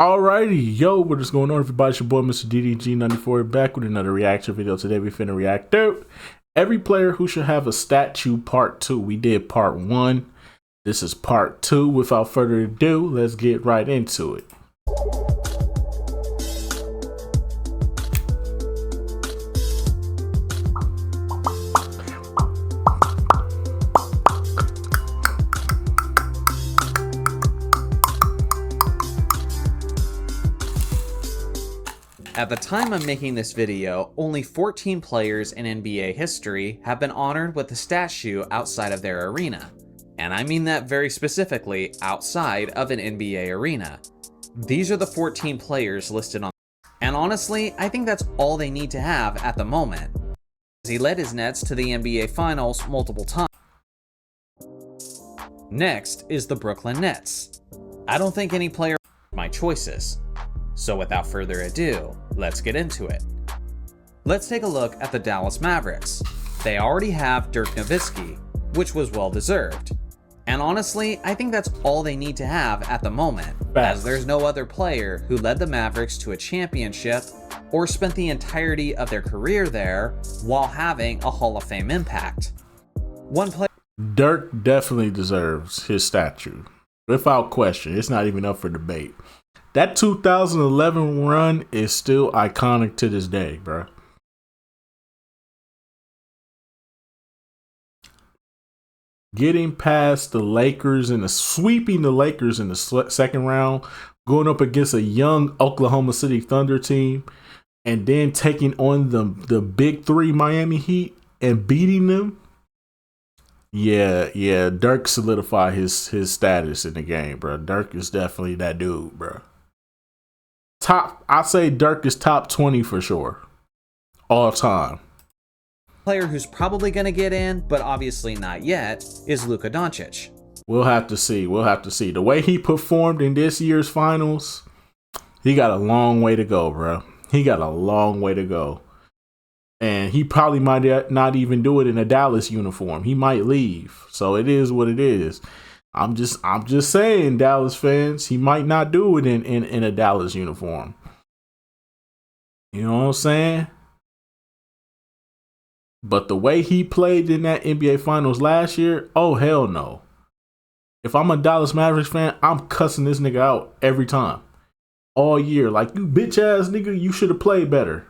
Alrighty, yo, what is going on, everybody? It's your boy, Mr. DDG94, back with another reaction video. Today, we finna react to every player who should have a statue part 2. We did part 1. This is part 2. Without further ado, let's get right into it. At the time I'm making this video, only 14 players in NBA history have been honored with a statue outside of their arena. And I mean that very specifically, outside of an NBA arena. These are the 14 players listed on. And honestly, I think that's all they need to have at the moment, as he led his Nets to the NBA Finals multiple times. Next is the Brooklyn Nets. I don't think any player my choices. So without further ado, let's get into it. Let's take a look at the Dallas Mavericks. They already have Dirk Nowitzki, which was well deserved. And honestly, I think that's all they need to have at the moment, as there's no other player who led the Mavericks to a championship or spent the entirety of their career there while having a Hall of Fame impact. One player. Dirk definitely deserves his statue, without question. It's not even up for debate. That 2011 run is still iconic to this day, bro. Getting past the Lakers and sweeping the Lakers in the second round, going up against a young Oklahoma City Thunder team, and then taking on the big three Miami Heat and beating them. Yeah, Dirk solidified his status in the game, bro. Dirk is definitely that dude, bro. I say Dirk is top 20 for sure, all time. Player who's probably going to get in, but obviously not yet, is Luka Doncic. We'll have to see. The way he performed in this year's finals, he got a long way to go, bro. He got a long way to go. And he probably might not even do it in a Dallas uniform. He might leave. So it is what it is. I'm just saying, Dallas fans, he might not do it in a Dallas uniform. You know what I'm saying? But the way he played in that NBA Finals last year, oh, hell no. If I'm a Dallas Mavericks fan, I'm cussing this nigga out every time. All year. Like, you bitch ass nigga, you should have played better.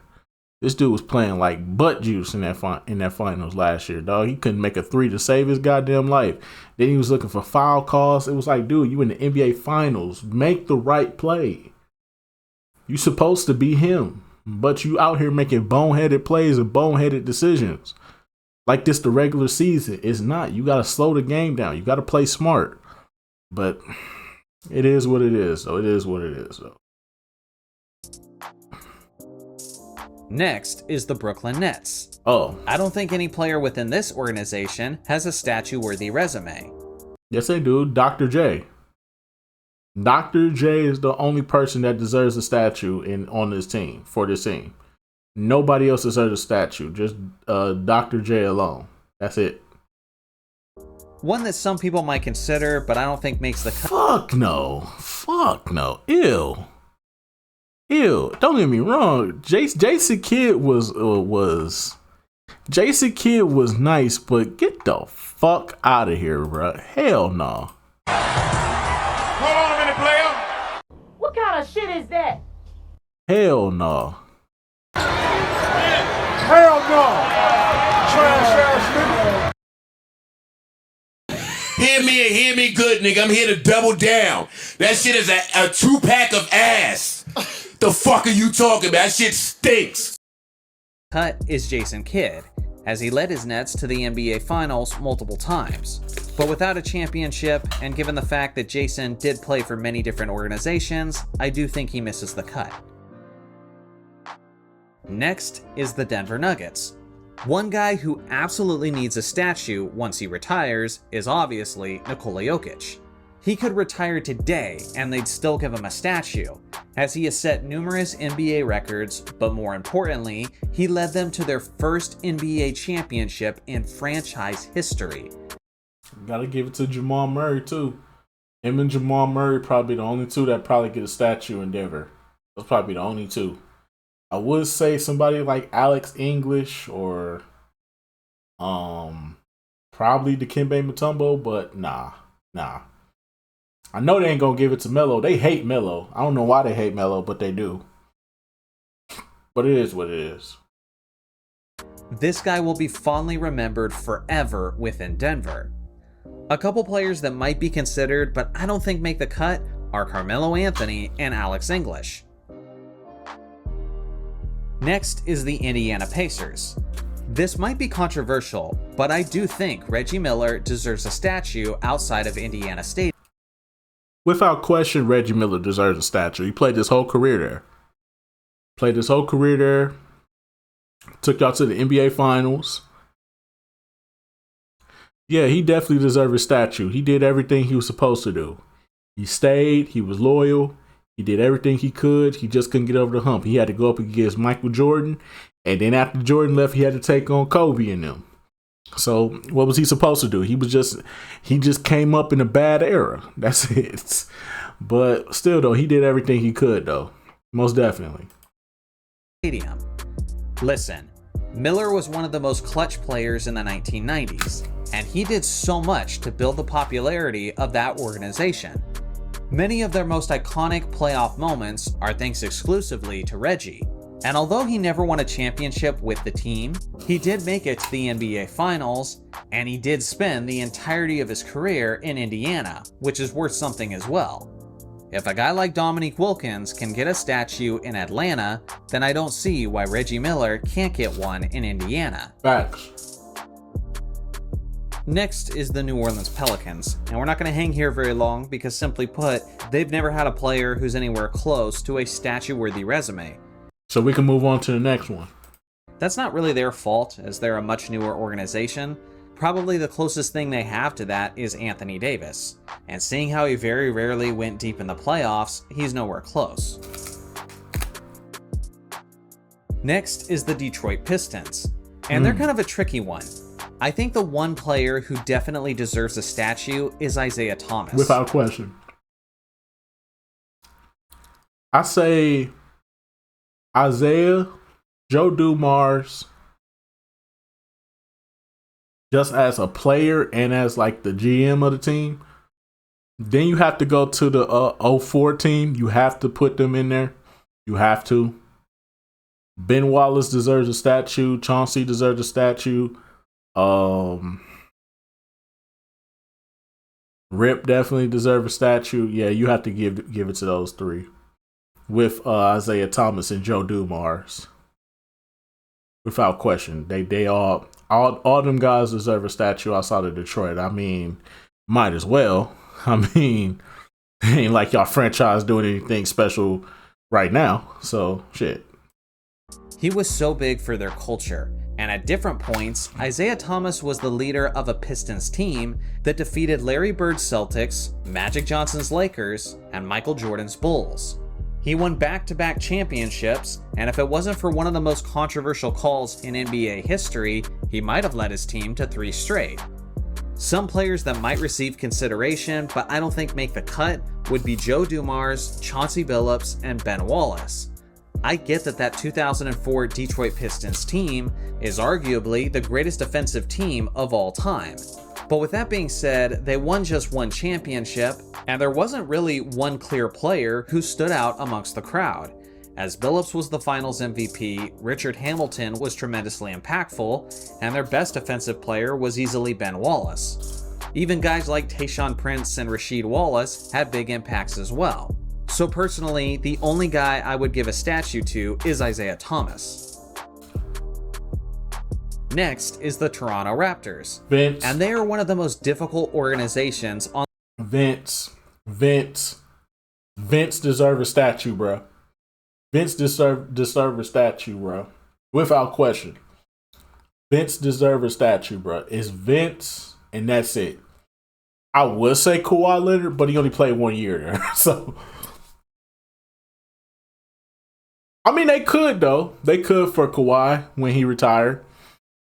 This dude was playing like butt juice in that finals last year, dog. He couldn't make a three to save his goddamn life. Then he was looking for foul calls. It was like, dude, you in the NBA Finals. Make the right play. You supposed to be him, but you out here making boneheaded plays and boneheaded decisions. Like this the regular season. It's not. You got to slow the game down. You got to play smart. But it is what it is, though. It is what it is, though. Next is the Brooklyn Nets. Oh. I don't think any player within this organization has a statue-worthy resume. Yes, they do. Dr. J. Dr. J is the only person that deserves a statue on this team, for this team. Nobody else deserves a statue. Just Dr. J alone. That's it. One that some people might consider, but I don't think makes the cut. Fuck no. Fuck no. Ew. Don't get me wrong. Jason Kidd was Jason Kidd was nice, but get the fuck out of here, bro. Hell no. Hold on a minute, player. What kind of shit is that? Hell no. Hell no. Trash ass nigga. Hear me good, nigga. I'm here to double down. That shit is a 2-pack of ass. The fuck are you talking about? That shit stinks. Cut is Jason Kidd, as he led his Nets to the NBA Finals multiple times. But without a championship, and given the fact that Jason did play for many different organizations, I do think he misses the cut. Next is the Denver Nuggets. One guy who absolutely needs a statue once he retires is obviously Nikola Jokic. He could retire today and they'd still give him a statue, as he has set numerous NBA records, but more importantly, he led them to their first NBA championship in franchise history. Gotta give it to Jamal Murray too. Him and Jamal Murray probably the only two that probably get a statue in Denver. Those probably the only two. I would say somebody like Alex English or probably Dikembe Mutombo, but nah. I know they ain't gonna give it to Melo. They hate Melo. I don't know why they hate Melo, but they do. But it is what it is. This guy will be fondly remembered forever within Denver. A couple players that might be considered, but I don't think make the cut, are Carmelo Anthony and Alex English. Next is the Indiana Pacers. This might be controversial, but I do think Reggie Miller deserves a statue outside of Indiana Stadium. Without question, Reggie Miller deserves a statue. He played his whole career there. Took y'all to the NBA Finals. Yeah, he definitely deserves a statue. He did everything he was supposed to do. He stayed. He was loyal. He did everything he could. He just couldn't get over the hump. He had to go up against Michael Jordan. And then after Jordan left, he had to take on Kobe and them. So what was he supposed to do? He just came up in a bad era. That's it. But still, though, he did everything he could, though. Most definitely. Listen, Miller was one of the most clutch players in the 1990s, and he did so much to build the popularity of that organization. Many of their most iconic playoff moments are thanks exclusively to Reggie. And although he never won a championship with the team, he did make it to the NBA Finals, and he did spend the entirety of his career in Indiana, which is worth something as well. If a guy like Dominique Wilkins can get a statue in Atlanta, then I don't see why Reggie Miller can't get one in Indiana. Facts. Next is the New Orleans Pelicans, and we're not going to hang here very long because simply put, they've never had a player who's anywhere close to a statue-worthy resume. So we can move on to the next one. That's not really their fault, as they're a much newer organization. Probably the closest thing they have to that is Anthony Davis, and seeing how he very rarely went deep in the playoffs, he's nowhere close. Next is the Detroit Pistons, and they're kind of a tricky one. I think the one player who definitely deserves a statue is Isaiah Thomas. Without question. I say Isaiah, Joe Dumars, just as a player and as like the GM of the team. Then you have to go to the 04 team. You have to put them in there. You have to. Ben Wallace deserves a statue. Chauncey deserves a statue. Rip definitely deserves a statue. Yeah, you have to give it to those three. With Isaiah Thomas and Joe Dumars. Without question. They all them guys deserve a statue outside of Detroit. I mean, might as well. I mean, it ain't like y'all franchise doing anything special right now. So, shit. He was so big for their culture. And at different points, Isaiah Thomas was the leader of a Pistons team that defeated Larry Bird's Celtics, Magic Johnson's Lakers, and Michael Jordan's Bulls. He won back-to-back championships, and if it wasn't for one of the most controversial calls in NBA history, he might have led his team to 3 straight. Some players that might receive consideration, but I don't think make the cut, would be Joe Dumars, Chauncey Billups, and Ben Wallace. I get that 2004 Detroit Pistons team is arguably the greatest defensive team of all time. But with that being said, they won just one championship, and there wasn't really one clear player who stood out amongst the crowd. As Billups was the finals MVP, Richard Hamilton was tremendously impactful, and their best defensive player was easily Ben Wallace. Even guys like Tayshaun Prince and Rasheed Wallace had big impacts as well. So personally, the only guy I would give a statue to is Isaiah Thomas. Next is the Toronto Raptors. Vince. And they are one of the most difficult organizations on Vince deserve a statue, bro. Vince deserve a statue, bro. Without question. Vince deserve a statue, bro. It's Vince, and that's it. I would say Kawhi Leonard, but he only played 1 year there. So, I mean, they could, though. They could for Kawhi when he retired.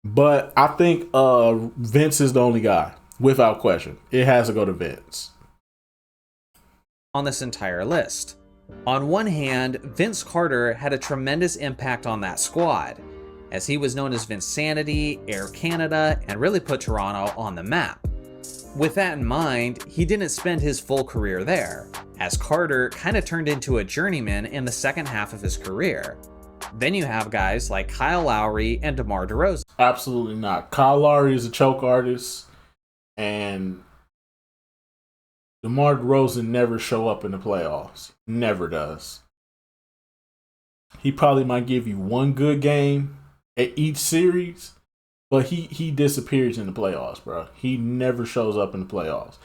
But I think Vince is the only guy, without question. It has to go to Vince. on this entire list. On one hand, Vince Carter had a tremendous impact on that squad, as he was known as Vinsanity, Air Canada, and really put Toronto on the map. With that in mind, he didn't spend his full career there, as Carter kind of turned into a journeyman in the second half of his career. Then you have guys like Kyle Lowry and DeMar DeRozan. Absolutely not. Kyle Lowry is a choke artist, and DeMar DeRozan never show up in the playoffs. Never does. He probably might give you one good game at each series, but he disappears in the playoffs, bro. He never shows up in the playoffs.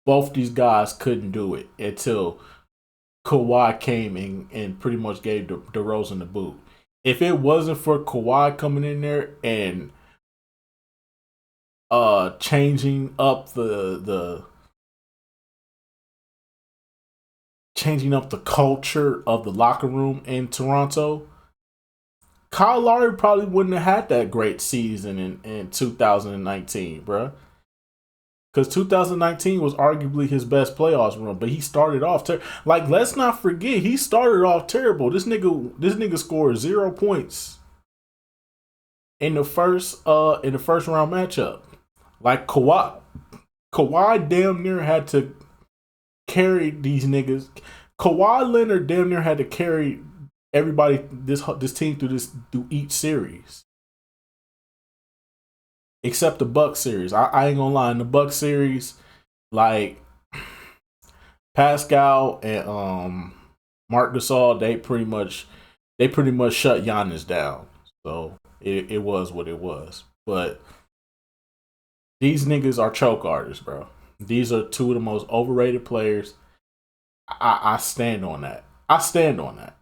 Both these guys couldn't do it until Kawhi came and pretty much gave DeRozan the boot. If it wasn't for Kawhi coming in there and changing up the culture of the locker room in Toronto, Kyle Lowry probably wouldn't have had that great season in 2019, bro. Because 2019 was arguably his best playoffs run, but he started off let's not forget, he started off terrible. This nigga scored 0 points in the first round matchup. Like Kawhi damn near had to carry these niggas. Kawhi Leonard damn near had to carry everybody, this team through each series. Except the Bucks series. I ain't gonna lie, in the Bucks series, like Pascal and Marc Gasol, they pretty much shut Giannis down. So it was what it was. But these niggas are choke artists, bro. These are two of the most overrated players. I stand on that.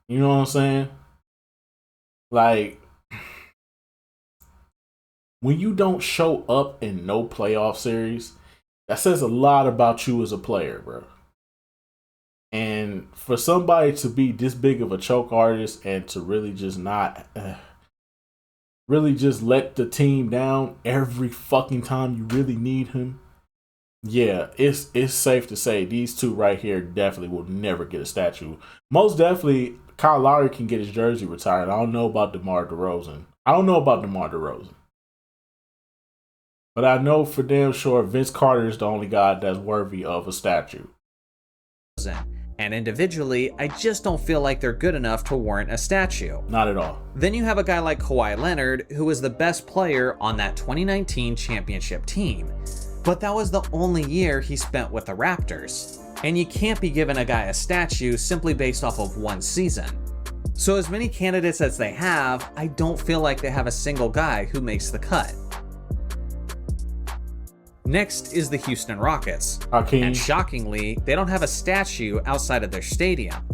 You know what I'm saying? Like, when you don't show up in no playoff series, that says a lot about you as a player, bro. And for somebody to be this big of a choke artist and to really just let the team down every fucking time you really need him, yeah, it's safe to say these two right here definitely will never get a statue. Most definitely, Kyle Lowry can get his jersey retired. I don't know about DeMar DeRozan. But I know for damn sure Vince Carter is the only guy that's worthy of a statue. And individually, I just don't feel like they're good enough to warrant a statue. Not at all. Then you have a guy like Kawhi Leonard, who was the best player on that 2019 championship team. But that was the only year he spent with the Raptors. And you can't be giving a guy a statue simply based off of one season. So as many candidates as they have, I don't feel like they have a single guy who makes the cut. Next is the Houston Rockets. Hakeem. And shockingly, they don't have a statue outside of their stadium.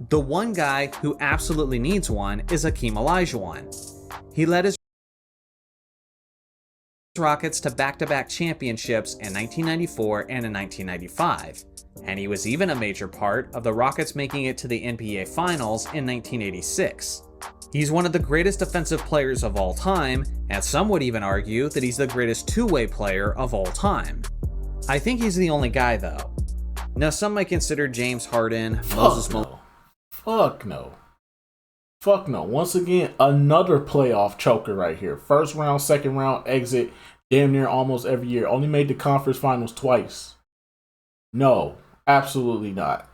The one guy who absolutely needs one is Hakeem Olajuwon. He led his Rockets to back-to-back championships in 1994 and in 1995. And he was even a major part of the Rockets making it to the NBA Finals in 1986. He's one of the greatest defensive players of all time, and some would even argue that he's the greatest two-way player of all time. I think he's the only guy, though. Now, some might consider James Harden, Moses Malone. Fuck no. Once again, another playoff choker right here. First round, second round, exit, damn near almost every year. Only made the conference finals twice. No, absolutely not.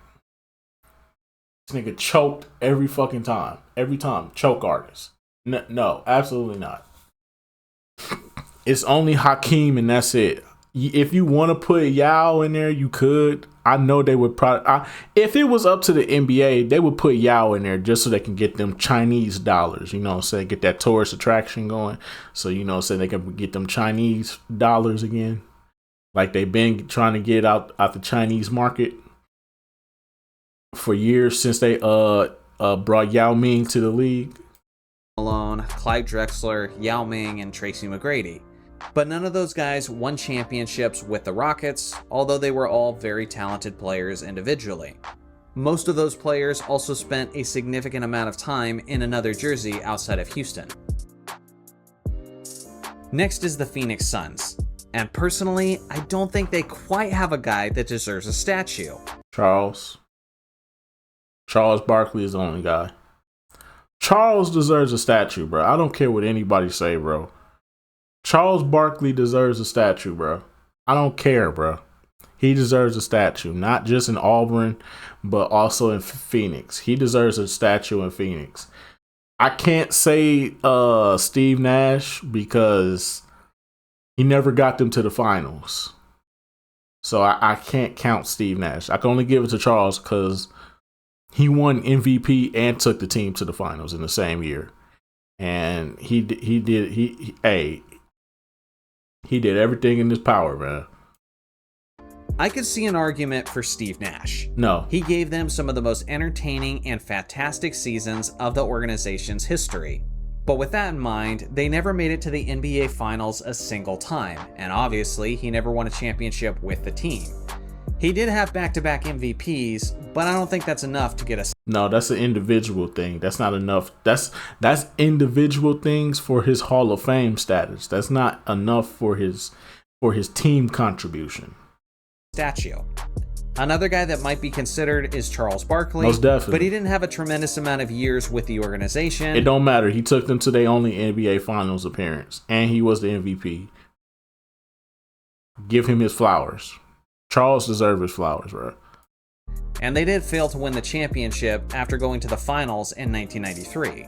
This nigga choked every fucking time. Every time. Choke artist. No, absolutely not. It's only Hakeem and that's it. If you want to put Yao in there, you could. I know they would probably. If it was up to the NBA, they would put Yao in there just so they can get them Chinese dollars. You know what I'm saying? Get that tourist attraction going. So, you know what I'm saying? They can get them Chinese dollars again. Like they've been trying to get out the Chinese market for years since they brought Yao Ming to the league. Malone, Clyde Drexler, Yao Ming, and Tracy McGrady. But none of those guys won championships with the Rockets, although they were all very talented players individually. Most of those players also spent a significant amount of time in another jersey outside of Houston. Next is the Phoenix Suns. And personally, I don't think they quite have a guy that deserves a statue. Charles. Charles Barkley is the only guy. Charles deserves a statue, bro. I don't care what anybody say, bro. Charles Barkley deserves a statue, bro. I don't care, bro. He deserves a statue, not just in Auburn, but also in Phoenix. He deserves a statue in Phoenix. I can't say Steve Nash because he never got them to the finals. So I can't count Steve Nash. I can only give it to Charles because he won MVP and took the team to the finals in the same year. And he did everything in his power, man. I could see an argument for Steve Nash. No. He gave them some of the most entertaining and fantastic seasons of the organization's history. But with that in mind, they never made it to the NBA Finals a single time, and obviously he never won a championship with the team. He did have back-to-back MVPs, but I don't think that's enough to get us. No, that's an individual thing. That's not enough. That's individual things for his Hall of Fame status. That's not enough for his team contribution. Statue. Another guy that might be considered is Charles Barkley. Most definitely. But he didn't have a tremendous amount of years with the organization. It don't matter. He took them to their only NBA Finals appearance, and he was the MVP. Give him his flowers. Charles deserves his flowers, bro. And they did fail to win the championship after going to the finals in 1993.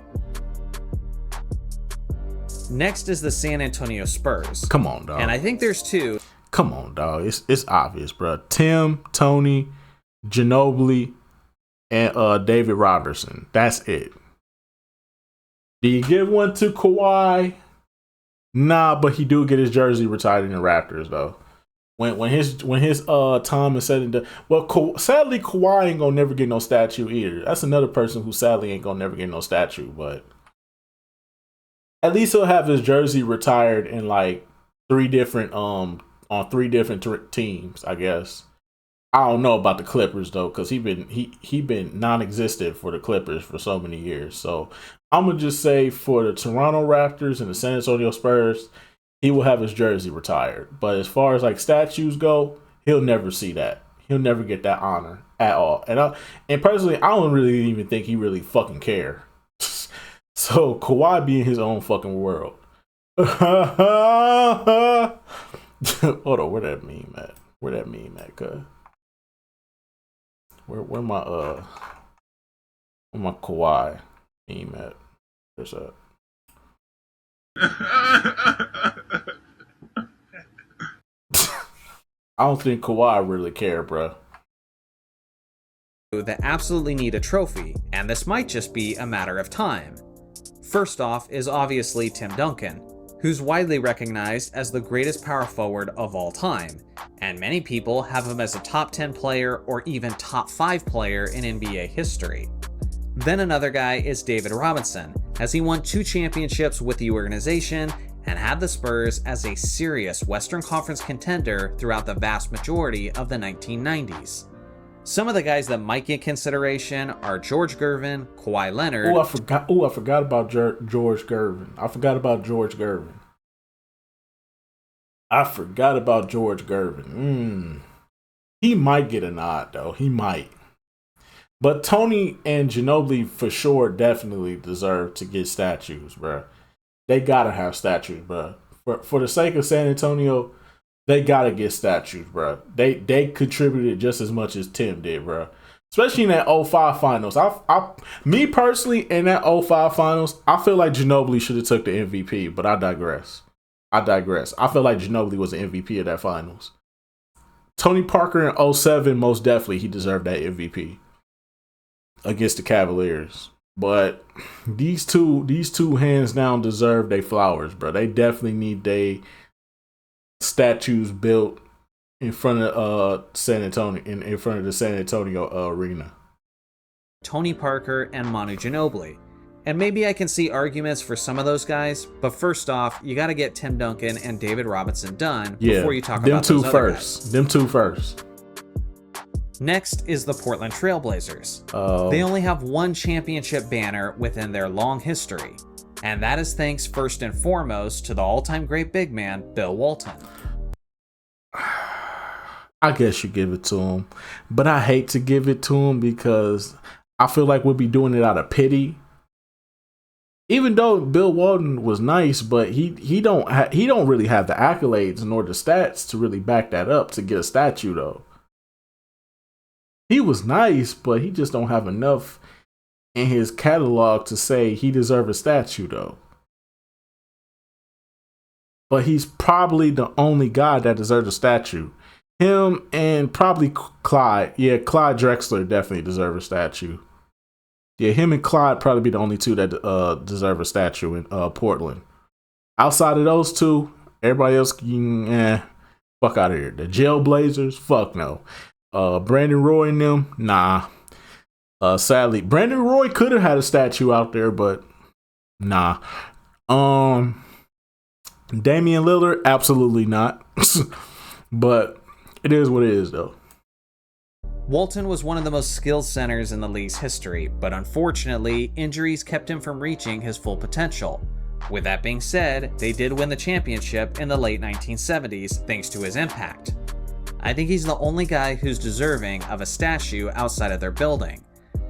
Next is the San Antonio Spurs. Come on, dog. And I think there's two. Come on, dog. It's obvious, bro. Tim, Tony, Ginobili, and David Robertson. That's it. Do you give one to Kawhi? Nah, but he do get his jersey retired in the Raptors, though. When his time is said and done. Well, sadly, Kawhi ain't gonna never get no statue either. That's another person who sadly ain't gonna never get no statue, but at least he'll have his jersey retired in like three different teams, I guess. I don't know about the Clippers though, because he been non-existent for the Clippers for so many years. So I'm gonna just say for the Toronto Raptors and the San Antonio Spurs, he will have his jersey retired. But as far as like statues go, he'll never see that. He'll never get that honor at all. And personally, I don't really even think he really fucking care. So Kawhi be in his own fucking world. Hold on, where that meme at? Cuz? Where my Kawhi meme at? Where's that? I don't think Kawhi really care, bro. That absolutely need a trophy, and this might just be a matter of time. First off is obviously Tim Duncan, who's widely recognized as the greatest power forward of all time, and many people have him as a top 10 player or even top 5 player in NBA history. Then another guy is David Robinson, as he won 2 championships with the organization and had the Spurs as a serious Western Conference contender throughout the vast majority of the 1990s. Some of the guys that might get consideration are George Gervin, Kawhi Leonard. I forgot about George Gervin. I forgot about George Gervin. He might get a nod though. He might. But Tony and Ginobili for sure definitely deserve to get statues, bro. They gotta have statues, bro. For the sake of San Antonio, they gotta get statues, bro. They contributed just as much as Tim did, bro. Especially in that 05 finals. Me personally, in that 05 finals, I feel like Ginobili should have took the MVP, but I digress. I feel like Ginobili was the MVP of that finals. Tony Parker in 07, most definitely he deserved that MVP against the Cavaliers. But these two hands down deserve their flowers, bro. They definitely need their statues built in front of San Antonio, in front of the San Antonio arena. Tony Parker and Manu Ginobili. And maybe I can see arguments for some of those guys, but first off, you got to get Tim Duncan and David Robinson done before you talk about those other guys. Them two first. Next is the Portland Trailblazers. They only have one championship banner within their long history, and that is thanks first and foremost to the all-time great big man, Bill Walton. I guess you give it to him, but I hate to give it to him because I feel like we'll be doing it out of pity. Even though Bill Walton was nice, but he don't really have the accolades nor the stats to really back that up to get a statue though. He was nice, but he just don't have enough in his catalog to say he deserves a statue though. But he's probably the only guy that deserves a statue. Him and probably Clyde. Yeah, Clyde Drexler definitely deserve a statue. Yeah, him and Clyde probably be the only two that deserve a statue in Portland. Outside of those two, everybody else, fuck out of here. The Jailblazers, fuck no. Brandon Roy and them, nah. Sadly, Brandon Roy could have had a statue out there, but nah. Damian Lillard, absolutely not. But it is what it is, though. Walton was one of the most skilled centers in the league's history, but unfortunately, injuries kept him from reaching his full potential. With that being said, they did win the championship in the late 1970s thanks to his impact. I think he's the only guy who's deserving of a statue outside of their building.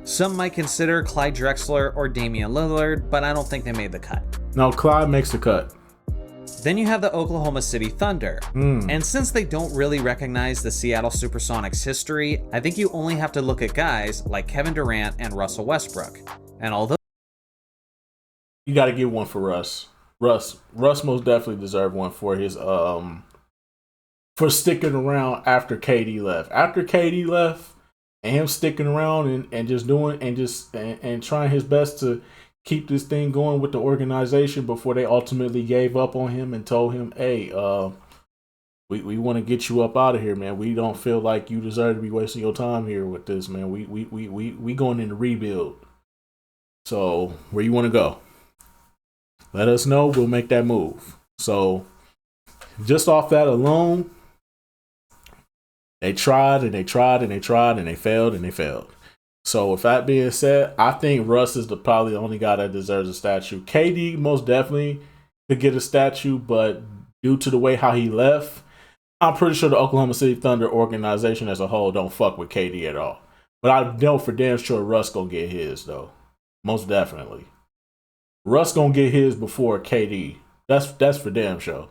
Some might consider Clyde Drexler or Damian Lillard, but I don't think they made the cut. No, Clyde makes the cut. Then you have the Oklahoma City Thunder. And since they don't really recognize the Seattle Supersonics history, I think you only have to look at guys like Kevin Durant and Russell Westbrook. And although you got to give one for Russ. Russ most definitely deserved one for his for sticking around after KD left. After KD left and him sticking around and just doing and trying his best to keep this thing going with the organization before they ultimately gave up on him and told him, hey, we want to get you up out of here, man. We don't feel like you deserve to be wasting your time here with this, man. We going in to rebuild. So where you want to go? Let us know. We'll make that move. So just off that alone, they tried and they tried and they tried and they failed and they failed. So with that being said, I think Russ is probably the only guy that deserves a statue. KD most definitely could get a statue, but due to the way how he left, I'm pretty sure the Oklahoma City Thunder organization as a whole don't fuck with KD at all. But I know for damn sure Russ gonna get his though. Most definitely. Russ gonna get his before KD. That's for damn sure.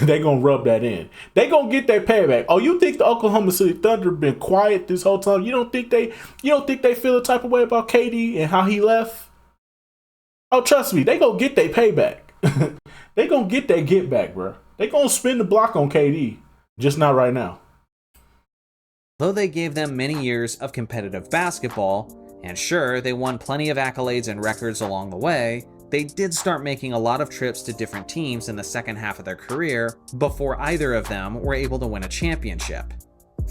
They gonna rub that in. They gonna get their payback. Oh, you think the Oklahoma City Thunder been quiet this whole time? You don't think they feel the type of way about KD and how he left? Oh, trust me, they gonna get their payback. They gonna get their get back, bro. They gonna spin the block on KD, just not right now. Though they gave them many years of competitive basketball, and sure, they won plenty of accolades and records along the way, they did start making a lot of trips to different teams in the second half of their career before either of them were able to win a championship.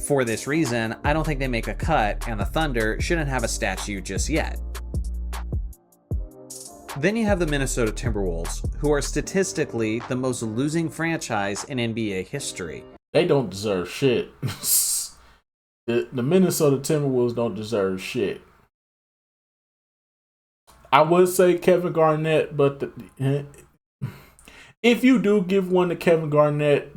For this reason, I don't think they make a cut, and the Thunder shouldn't have a statue just yet. Then you have the Minnesota Timberwolves, who are statistically the most losing franchise in NBA history. They don't deserve shit. The Minnesota Timberwolves don't deserve shit. I would say Kevin Garnett, but if you do give one to Kevin Garnett,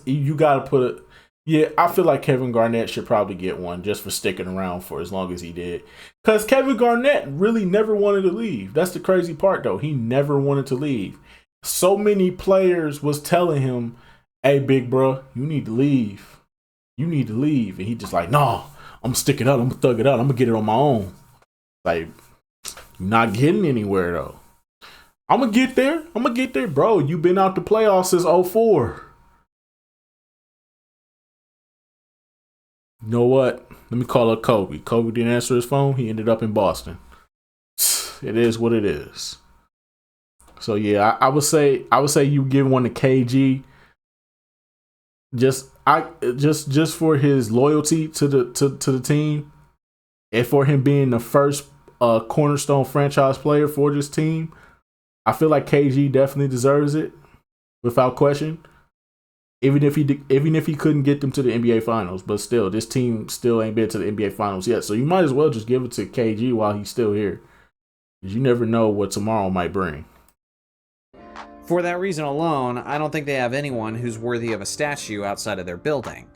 you gotta put it. Yeah, I feel like Kevin Garnett should probably get one just for sticking around for as long as he did. Because Kevin Garnett really never wanted to leave. That's the crazy part, though. He never wanted to leave. So many players was telling him, "Hey, big bro, you need to leave. You need to leave," and he just like, "No, I'm gonna stick it out. I'm gonna thug it out. I'm gonna get it on my own." Like, not getting anywhere though. I'm gonna get there, bro. You've been out the playoffs since 2004. You know what? Let me call up Kobe. Kobe didn't answer his phone. He ended up in Boston. It is what it is. So yeah, I would say you give one to KG. Just for his loyalty to the team, and for him being the first cornerstone franchise player for this team, I feel like KG definitely deserves it, without question. Even if he couldn't get them to the NBA Finals, but still, this team still ain't been to the NBA Finals yet. So you might as well just give it to KG while he's still here, because you never know what tomorrow might bring. For that reason alone, I don't think they have anyone who's worthy of a statue outside of their building.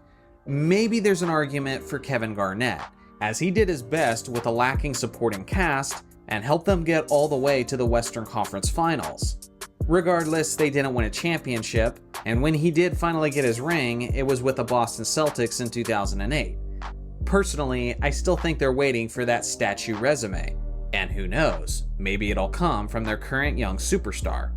Maybe there's an argument for Kevin Garnett. as he did his best with a lacking supporting cast and helped them get all the way to the Western Conference Finals. Regardless, they didn't win a championship, and when he did finally get his ring, it was with the Boston Celtics in 2008. Personally, I still think they're waiting for that statue resume, and who knows, maybe it'll come from their current young superstar.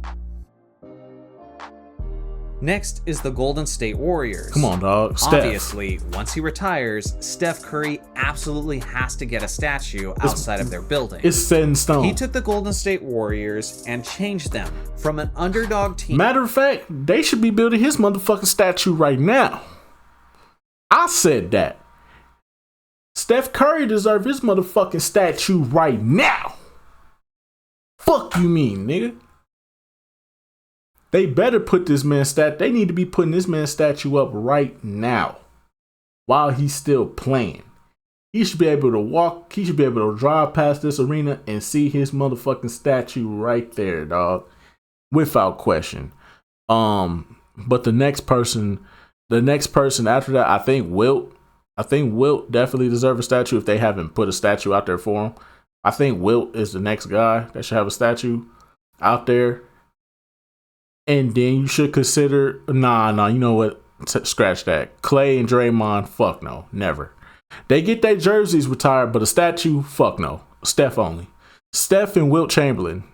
Next is the Golden State Warriors. Come on, dog. Steph. Obviously, once he retires, Steph Curry absolutely has to get a statue outside of their building. It's set in stone. He took the Golden State Warriors and changed them from an underdog team. Matter of fact, they should be building his motherfucking statue right now. I said that. Steph Curry deserves his motherfucking statue right now. Fuck you mean, nigga? They better put this man's they need to be putting this man's statue up right now while he's still playing. He should be able to walk, he should be able to drive past this arena and see his motherfucking statue right there, dog. Without question. But the next person after that, I think Wilt definitely deserves a statue if they haven't put a statue out there for him. I think Wilt is the next guy that should have a statue out there. And then you should consider, you know what? Scratch that. Clay and Draymond, fuck no, never. They get their jerseys retired, but a statue, fuck no. Steph only. Steph and Wilt Chamberlain.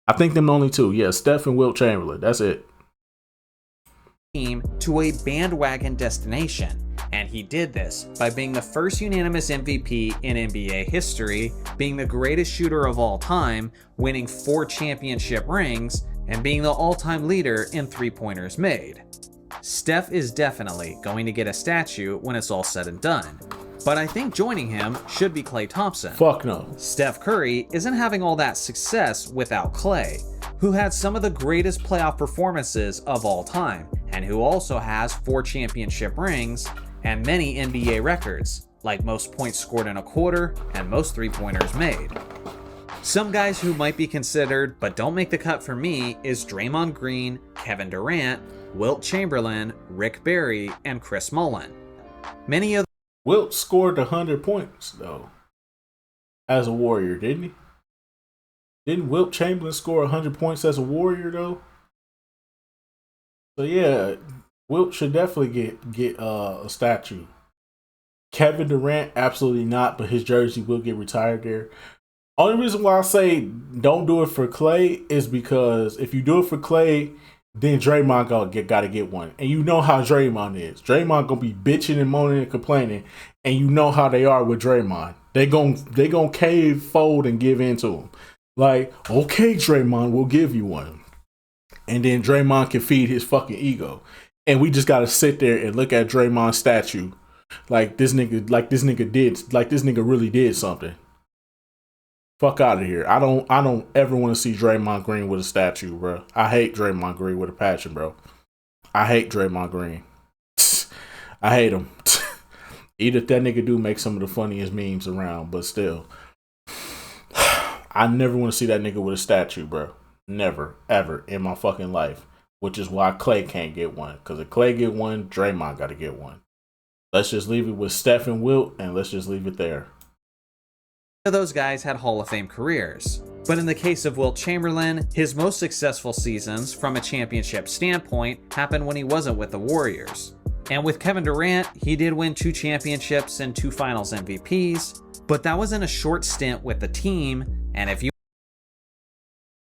I think them the only two. Yeah, Steph and Wilt Chamberlain. That's it. Team to a bandwagon destination, and he did this by being the first unanimous MVP in NBA history, being the greatest shooter of all time, winning 4 championship rings, and being the all-time leader in three-pointers made. Steph is definitely going to get a statue when it's all said and done, but I think joining him should be Klay Thompson. Fuck no. Steph Curry isn't having all that success without Klay, who had some of the greatest playoff performances of all time, and who also has 4 championship rings and many NBA records, like most points scored in a quarter and most three-pointers made. Some guys who might be considered but don't make the cut for me is Draymond Green, Kevin Durant, Wilt Chamberlain, Rick Barry, and Chris Mullin. Many of Wilt scored 100 points though as a Warrior, didn't he? Didn't Wilt Chamberlain score 100 points as a Warrior though? So yeah, Wilt should definitely get a statue. Kevin Durant, absolutely not, but his jersey will get retired there. Only reason why I say don't do it for Klay is because if you do it for Klay, then Draymond gotta get one. And you know how Draymond is. Draymond gonna be bitching and moaning and complaining, and you know how they are with Draymond. They gon' cave, fold, and give in to him. Like, okay, Draymond, we'll give you one. And then Draymond can feed his fucking ego. And we just gotta sit there and look at Draymond's statue like this nigga really did something. Fuck out of here. I don't ever want to see Draymond Green with a statue, bro. I hate Draymond Green with a passion, bro. I hate Draymond Green. I hate him. Either that nigga do make some of the funniest memes around, but still. I never want to see that nigga with a statue, bro. Never, ever in my fucking life. Which is why Klay can't get one. Because if Klay get one, Draymond got to get one. Let's just leave it with Steph and Wilt, and let's just leave it there. Those guys had Hall of Fame careers. But in the case of Wilt Chamberlain, his most successful seasons from a championship standpoint happened when he wasn't with the Warriors. And with Kevin Durant, he did win 2 championships and 2 finals MVPs, but that was in a short stint with the team, and if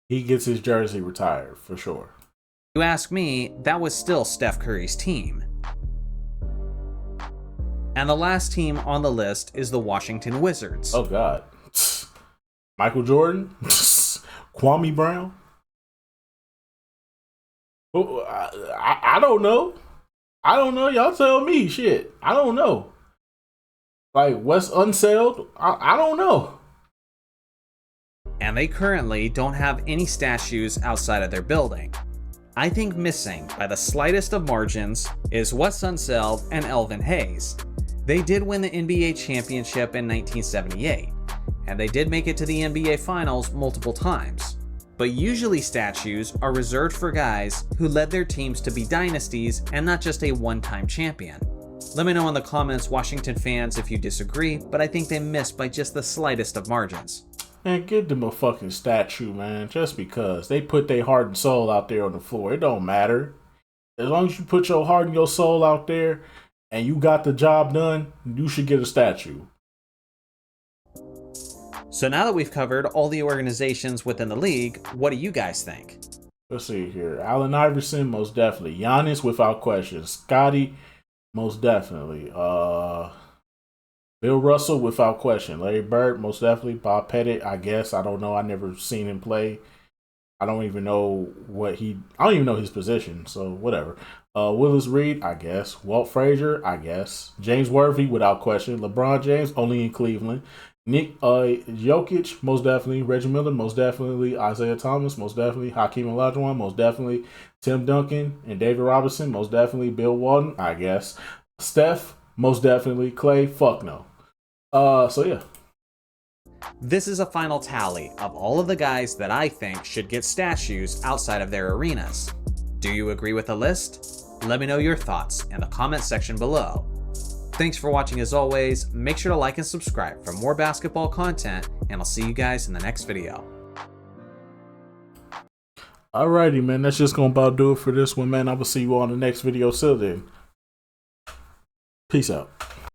he gets his jersey retired, for sure. You ask me, that was still Steph Curry's team. And the last team on the list is the Washington Wizards. Oh, God. Michael Jordan? Kwame Brown? I don't know. I don't know. Y'all tell me. Shit. I don't know. Like, Wes Unseld? I don't know. And they currently don't have any statues outside of their building. I think missing by the slightest of margins is Wes Unseld and Elvin Hayes. They did win the NBA championship in 1978, and they did make it to the NBA Finals multiple times. But usually statues are reserved for guys who led their teams to be dynasties and not just a one-time champion. Let me know in the comments, Washington fans, if you disagree, but I think they missed by just the slightest of margins. Man, give them a fucking statue, man. Just because they put their heart and soul out there on the floor, it don't matter. As long as you put your heart and your soul out there and you got the job done, you should get a statue. So now that we've covered all the organizations within the league, what do you guys think? Let's see here. Allen Iverson, most definitely. Giannis, without question. Scotty, most definitely. Bill Russell, without question. Larry Bird, most definitely. Bob Pettit, I guess. I don't know. I never seen him play. I don't even know I don't even know his position, so whatever. Willis Reed, I guess. Walt Frazier, I guess. James Worthy, without question. LeBron James, only in Cleveland. Nick Jokic, most definitely. Reggie Miller, most definitely. Isaiah Thomas, most definitely. Hakeem Olajuwon, most definitely. Tim Duncan and David Robinson, most definitely. Bill Walton, I guess. Steph, most definitely. Clay, fuck no. So yeah. This is a final tally of all of the guys that I think should get statues outside of their arenas. Do you agree with the list? Let me know your thoughts in the comment section below. Thanks for watching as always. Make sure to like and subscribe for more basketball content, and I'll see you guys in the next video. Alrighty, man. That's just gonna about do it for this one, man. I will see you all in the next video. Till then, peace out.